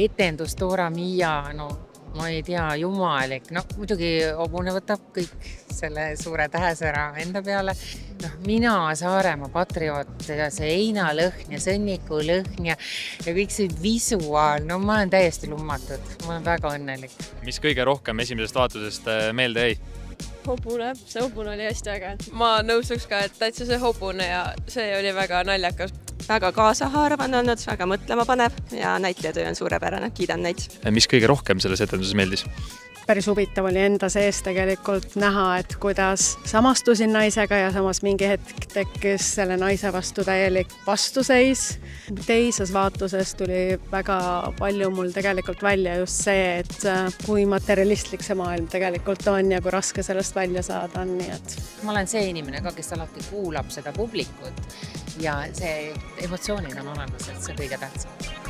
etendus Dora Miia, no ma ei tea, jumalik. No muidugi hobune võtab kõik selle suure tähesära enda peale. Mina, Saaremaa patrioot, see heinalõhn ja sõnniku lõhn ja kõik see visuaal, no ma olen täiesti lummatud. Ma olen väga õnnelik. Mis kõige rohkem esimesest vaatusest meelde jäi? Hobune, see hobune oli hästi äge. Ma nõustuks ka, et täitsa see hobune ja see oli väga naljakas. Väga kaasahaarav on olnud, väga mõtlema panev ja näitlejatöö on suurepärane, kiidan neid. Mis kõige rohkem selles etenduses meeldis? Päris huvitav oli enda sees tegelikult näha, et kuidas samastusin naisega ja samas mingi hetk tekkis selle naise vastu täielik vastuseis. Teises vaatuses tuli väga palju mul tegelikult välja just see, et kui materialistlik see maailm tegelikult on ja kui raske sellest välja saada on. Nii et. Ma olen see inimene ka, kes alati kuulab seda publikut ja see emotsioonid on olemas, et see kõige tähtsam.